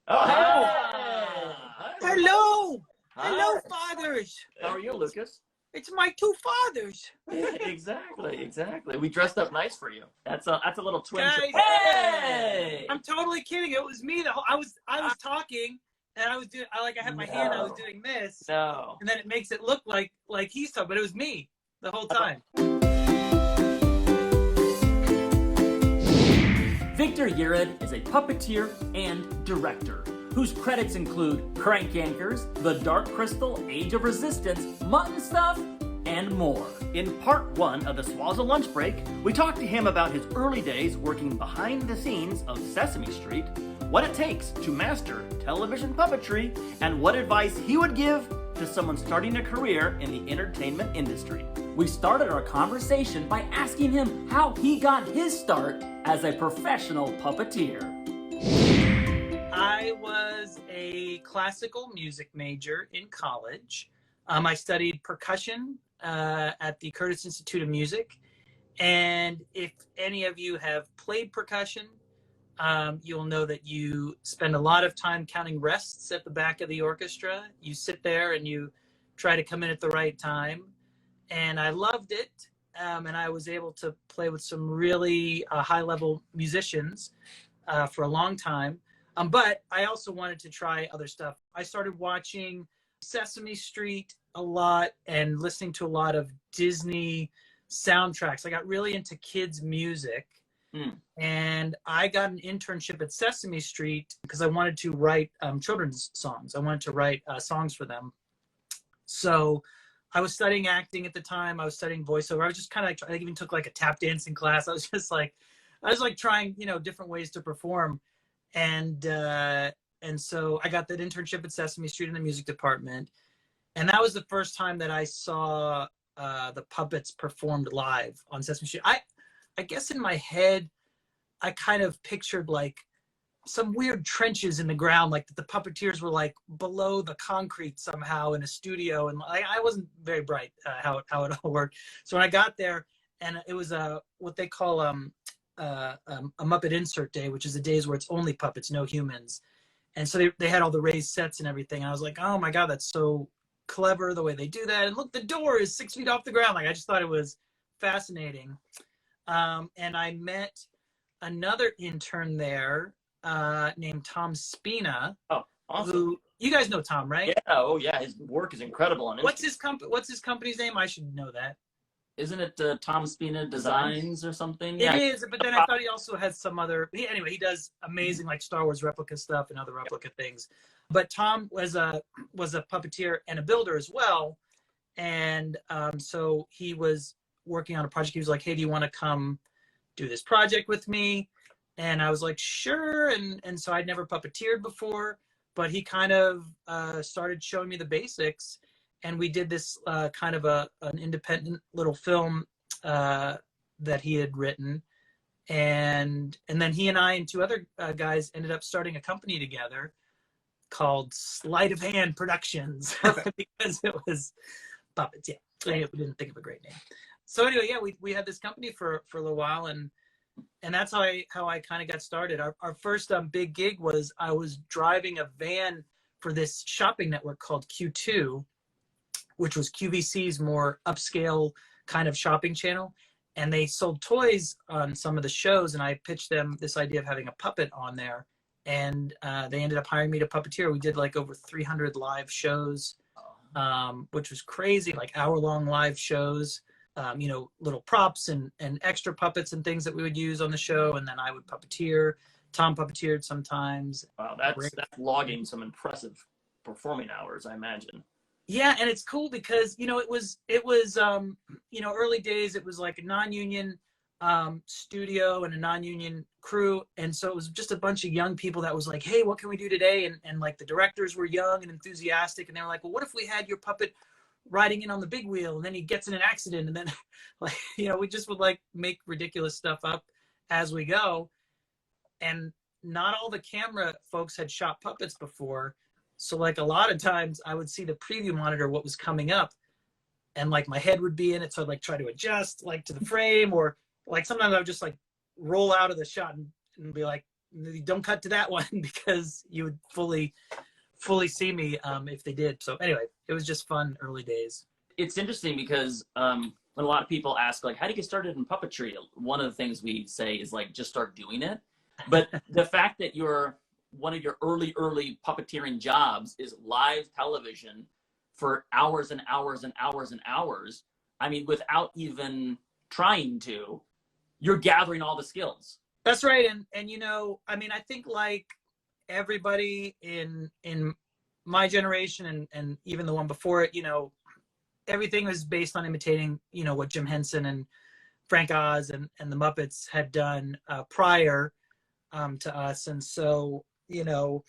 Oh, hey! Ah. Hi, Hello! Hi. Hello, fathers! How are you, Lucas? It's my two fathers. Yeah, exactly. We dressed up nice for you. That's a little twin. Guys, Hey! I'm totally kidding. It was me. I was talking, and I was doing. I had my hand. I was doing this, No. and then it makes it look like he's talking, but it was me the whole time. Victor Yerrid is a puppeteer and director, whose credits include Crank Yankers, The Dark Crystal, Age of Resistance, Mutton Stuff, and more. In part 1 of the Swazzle Lunch Break, we talked to him about his early days working behind the scenes of Sesame Street, what it takes to master television puppetry, and what advice he would give to someone starting a career in the entertainment industry. We started our conversation by asking him how he got his start as a professional puppeteer. I was a classical music major in college. I studied percussion at the Curtis Institute of Music. And if any of you have played percussion, you'll know that you spend a lot of time counting rests at the back of the orchestra. You sit there and you try to come in at the right time. And I loved it. And I was able to play with some really high-level musicians for a long time. But I also wanted to try other stuff. I started watching Sesame Street a lot and listening to a lot of Disney soundtracks. I got really into kids' music. And I got an internship at Sesame Street because I wanted to write children's songs. I wanted to write songs for them. So I was studying acting at the time. I was studying voiceover. I was just kind of I even took like a tap dancing class. I was trying, different ways to perform. And so I got that internship at Sesame Street in the music department. And that was the first time that I saw the puppets performed live on Sesame Street. I guess in my head, I kind of pictured like some weird trenches in the ground, like the puppeteers were like below the concrete somehow in a studio. And I wasn't very bright how it all worked. So when I got there, and it was what they call a Muppet insert day, which is the days where it's only puppets, no humans. And so they had all the raised sets and everything. And I was like, oh my God, that's so clever the way they do that. And look, the door is 6 feet off the ground. Like, I just thought it was fascinating. And I met another intern there named Tom Spina. Oh, awesome. Who, you guys know Tom, right? Yeah. Oh, yeah. His work is incredible. On What's his company's name? I should know that. Isn't it Tom Spina Designs or something? It is, but then I thought he also had some other. Anyway, he does amazing like Star Wars replica stuff and other replica things. But Tom was a puppeteer and a builder as well, and so he was working on a project. He was like, "Hey, do you want to come do this project with me?" And I was like, "Sure." And so I'd never puppeteered before, but he kind of started showing me the basics. And we did this kind of an independent little film that he had written. And then he and I and two other guys ended up starting a company together called Sleight of Hand Productions because it was puppets. Yeah, we didn't think of a great name. So anyway, yeah, we had this company for a little while, and that's how I kind of got started. Our first big gig was I was driving a van for this shopping network called Q2, which was QVC's more upscale kind of shopping channel. And they sold toys on some of the shows, and I pitched them this idea of having a puppet on there. And they ended up hiring me to puppeteer. We did like over 300 live shows, which was crazy, like hour-long live shows, little props and extra puppets and things that we would use on the show. And then I would puppeteer. Tom puppeteered sometimes. Wow, that's logging some impressive performing hours, I imagine. Yeah, and it's cool because it was early days. It was like a non-union studio and a non-union crew, and so it was just a bunch of young people that was like, hey, what can we do today? And like the directors were young and enthusiastic, and they were like, well, what if we had your puppet riding in on the big wheel, and then he gets in an accident, and then like we just would like make ridiculous stuff up as we go. And not all the camera folks had shot puppets before. So like a lot of times I would see the preview monitor, what was coming up, and like my head would be in it. So I'd like try to adjust like to the frame, or like sometimes I would just like roll out of the shot and be like don't cut to that one because you would fully see me if they did. So anyway, it was just fun early days. It's interesting because when a lot of people ask, like, how do you get started in puppetry? One of the things we say is, like, just start doing it. But the fact that one of your early puppeteering jobs is live television for hours and hours and hours and hours, I mean, without even trying to, you're gathering all the skills. That's right. And you know, I mean, I think like everybody in my generation and even the one before it, you know, everything was based on imitating, you know, what Jim Henson and Frank Oz and the Muppets had done prior to us. And so, you know,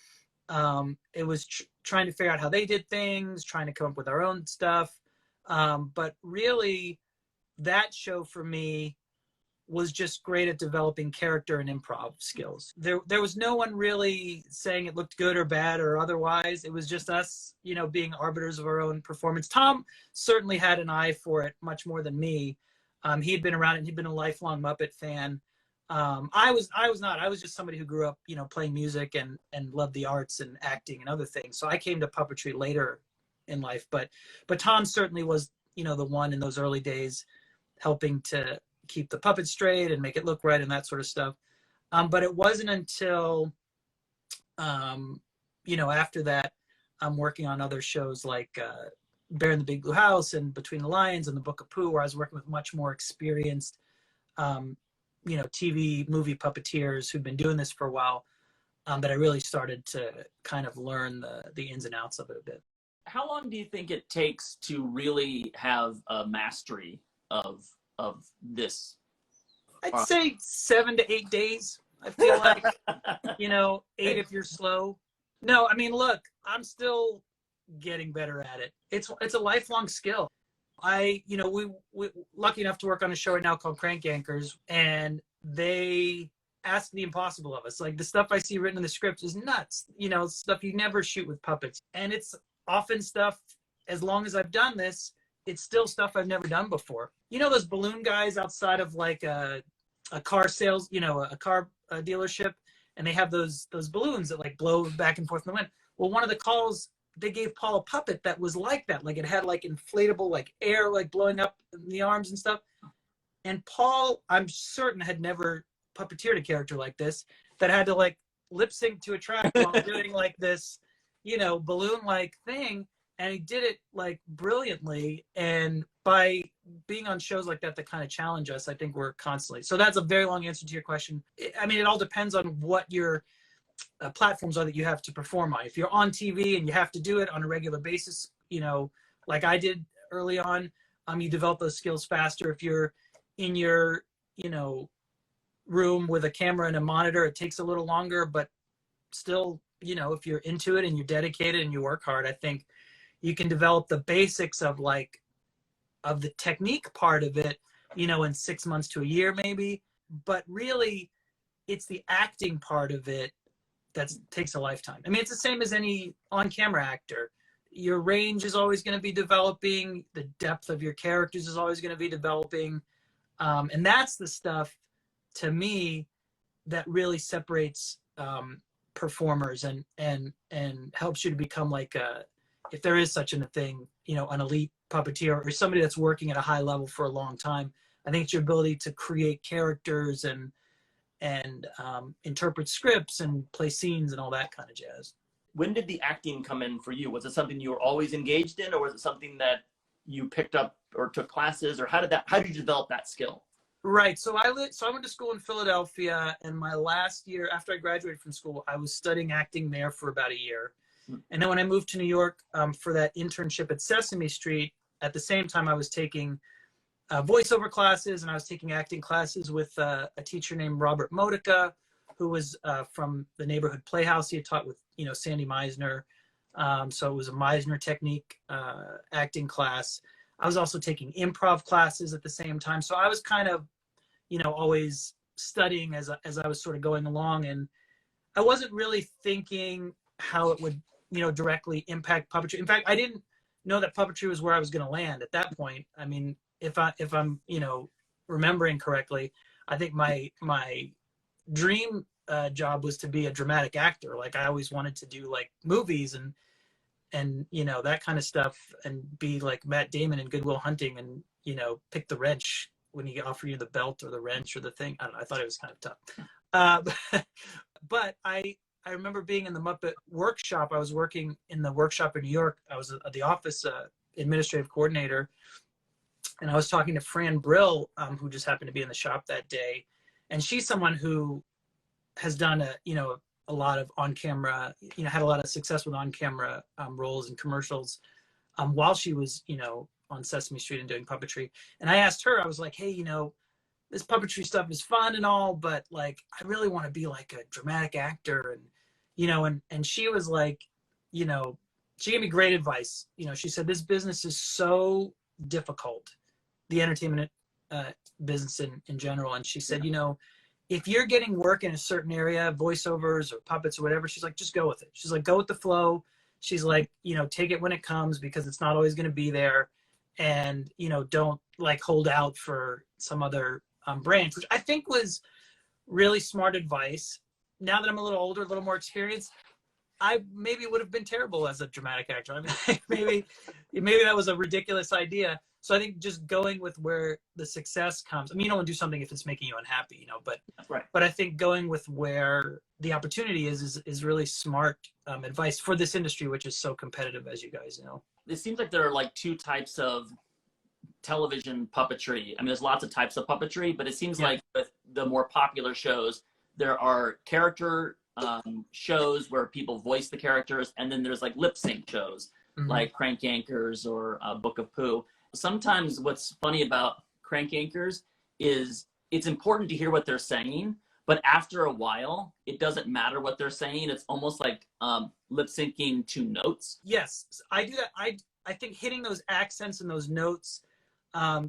it was trying to figure out how they did things, trying to come up with our own stuff. But really, that show for me was just great at developing character and improv skills. There was no one really saying it looked good or bad or otherwise. It was just us, you know, being arbiters of our own performance. Tom certainly had an eye for it much more than me. He had been around it. He'd been a lifelong Muppet fan. I was not. I was just somebody who grew up, you know, playing music and loved the arts and acting and other things. So I came to puppetry later in life. But Tom certainly was, you know, the one in those early days helping to keep the puppet straight and make it look right and that sort of stuff. But it wasn't until, you know, after that, I'm working on other shows like Bear in the Big Blue House and Between the Lions and The Book of Pooh, where I was working with much more experienced, you know, TV movie puppeteers who've been doing this for a while, that I really started to kind of learn the ins and outs of it a bit. How long do you think it takes to really have a mastery of this? I'd say 7 to 8 days. I feel like, you know, 8 if you're slow. No, I mean, look, I'm still getting better at it. It's a lifelong skill. You know, we lucky enough to work on a show right now called Yankers, and they ask the impossible of us. Like, the stuff I see written in the script is nuts. You know, stuff you never shoot with puppets. And it's often stuff, as long as I've done this, it's still stuff I've never done before. You know those balloon guys outside of like a car sales, you know, a car dealership, and they have those balloons that like blow back and forth in the wind. Well, one of the calls, they gave Paul a puppet that was like that. Like, it had like inflatable, like air, like blowing up in the arms and stuff. And Paul, I'm certain, had never puppeteered a character like this, that had to like lip sync to a track while doing like this, you know, balloon-like thing. And he did it like brilliantly. And by being on shows like that kind of challenge us, I think we're constantly. So that's a very long answer to your question. I mean, it all depends on what your platforms are that you have to perform on. If you're on TV and you have to do it on a regular basis, you know, like I did early on, you develop those skills faster. If you're in your, you know, room with a camera and a monitor, it takes a little longer, but still, you know, if you're into it and you're dedicated and you work hard, I think you can develop the basics of the technique part of it, you know, in 6 months to a year maybe. But really, it's the acting part of it that takes a lifetime. I mean, it's the same as any on-camera actor. Your range is always going to be developing. The depth of your characters is always going to be developing. And that's the stuff, to me, that really separates performers and helps you to become like if there is such a thing, you know, an elite puppeteer or somebody that's working at a high level for a long time. I think it's your ability to create characters and interpret scripts and play scenes and all that kind of jazz. When did the acting come in for you? Was it something you were always engaged in, or was it something that you picked up or took classes, or how did you develop that skill? Right. So I went to school in Philadelphia, and my last year after I graduated from school, I was studying acting there for about a year. And then when I moved to New York for that internship at Sesame Street, at the same time I was taking voiceover classes, and I was taking acting classes with a teacher named Robert Modica, who was from the neighborhood playhouse. He had taught with, you know, Sandy Meisner. So it was a Meisner technique acting class. I was also taking improv classes at the same time. So I was kind of, you know, always studying as I was sort of going along. And I wasn't really thinking how it would, you know, directly impact puppetry. In fact, I didn't know that puppetry was where I was going to land at that point. I mean, if I'm, you know, remembering correctly, I think my dream job was to be a dramatic actor. Like I always wanted to do like movies and you know, that kind of stuff, and be like Matt Damon in Good Will Hunting, and you know, pick the wrench when he offer you the belt or the wrench or the thing. I don't know, I thought it was kind of tough. But I remember being in the Muppet workshop. I was working in the workshop in New York. I was at the office administrative coordinator, and I was talking to Fran Brill, who just happened to be in the shop that day. And she's someone who has done a lot of on-camera, had a lot of success with on-camera roles and commercials while she was, on Sesame Street and doing puppetry. And I asked her, I was like, hey, this puppetry stuff is fun and all, but like, I really want to be like a dramatic actor. And, and she was like, she gave me great advice. She said, this business is so difficult, the entertainment business in general. And she said, if you're getting work in a certain area, voiceovers or puppets or whatever, she's like, just go with it. She's like, go with the flow. She's like, take it when it comes, because it's not always going to be there. And, don't like hold out for some other branch, which I think was really smart advice. Now that I'm a little older, a little more experienced, I maybe would have been terrible as a dramatic actor. I mean, maybe that was a ridiculous idea. So I think just going with where the success comes. I mean, you don't want to do something if it's making you unhappy, but right. But I think going with where the opportunity is really smart advice for this industry, which is so competitive, as you guys know. It seems like there are like two types of television puppetry. I mean, there's lots of types of puppetry, but it seems like with the more popular shows, there are character shows where people voice the characters, and then there's like lip sync shows, like Crank Yankers or Book of Pooh. Sometimes what's funny about Crank Yankers is it's important to hear what they're saying, but after a while, it doesn't matter what they're saying. It's almost like lip syncing to notes. Yes, I do that. I think hitting those accents and those notes,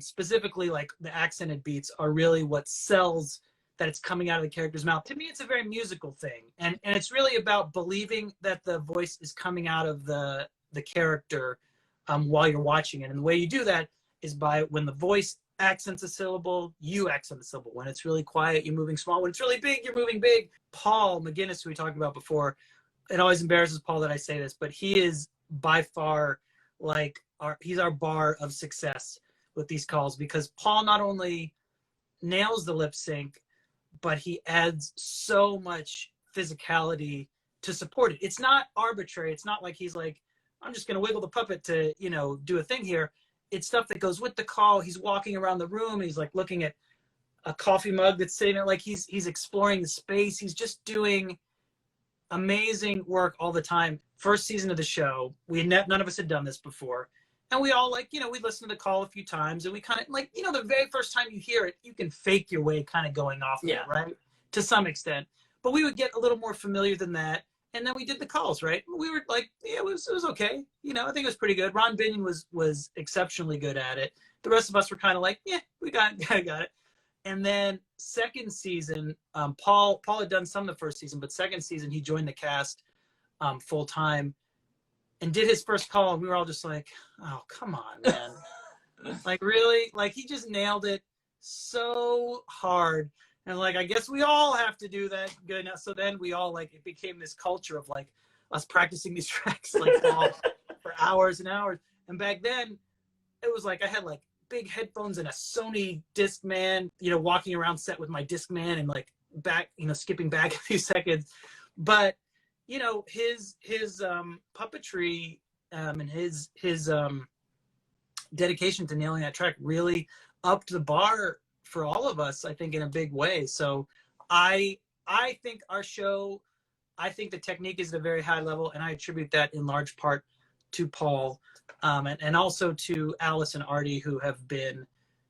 specifically like the accented beats, are really what sells that it's coming out of the character's mouth. To me, it's a very musical thing. And it's really about believing that the voice is coming out of the character while you're watching it. And the way you do that is by when the voice accents a syllable, you accent the syllable. When it's really quiet, you're moving small. When it's really big, you're moving big. Paul McGinnis, who we talked about before, it always embarrasses Paul that I say this, but he is by far like he's our bar of success with these calls, because Paul not only nails the lip sync, but he adds so much physicality to support it. It's not arbitrary. It's not like he's like, I'm just going to wiggle the puppet to, do a thing here. It's stuff that goes with the call. He's walking around the room. He's like looking at a coffee mug that's sitting there. Like he's exploring the space. He's just doing amazing work all the time. First season of the show, none of us had done this before. And we all we listened to the call a few times, and we kind of the very first time you hear it, you can fake your way kind of going off of it, right? To some extent. But we would get a little more familiar than that. And then we did the calls, right? We were like, it was okay. I think it was pretty good. Ron Binion was exceptionally good at it. The rest of us were kind of like, yeah, we got it. And then second season, Paul had done some of the first season, but second season he joined the cast full time and did his first call. And we were all just like, oh, come on, man. Like, really? Like, he just nailed it so hard. And I guess we all have to do that good enough. So then we all it became this culture of us practicing these tracks for hours and hours. And back then it was I had big headphones and a Sony Discman, walking around set with my Discman and back, skipping back a few seconds. But, his puppetry and his dedication to nailing that track really upped the bar for all of us, I think, in a big way. So I think our show, I think the technique is at a very high level, and I attribute that in large part to Paul, and also to Alice and Artie, who have been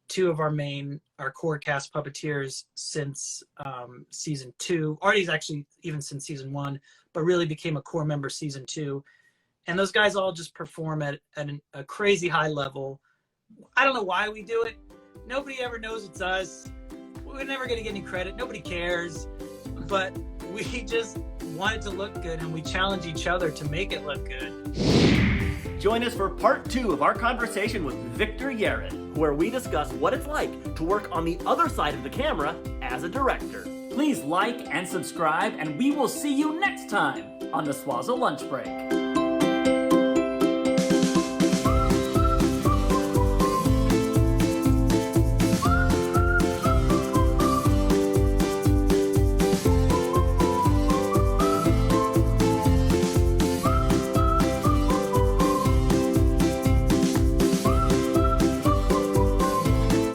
two of our core cast puppeteers since season 2. Artie's actually even since season 1, but really became a core member season 2. And those guys all just perform at a crazy high level. I don't know why we do it. Nobody ever knows it's us. We're never going to get any credit. Nobody cares. But we just want it to look good, and we challenge each other to make it look good. Join us for part 2 of our conversation with Victor Yerrid, where we discuss what it's like to work on the other side of the camera as a director. Please like and subscribe, and we will see you next time on the Swazzle Lunch Break.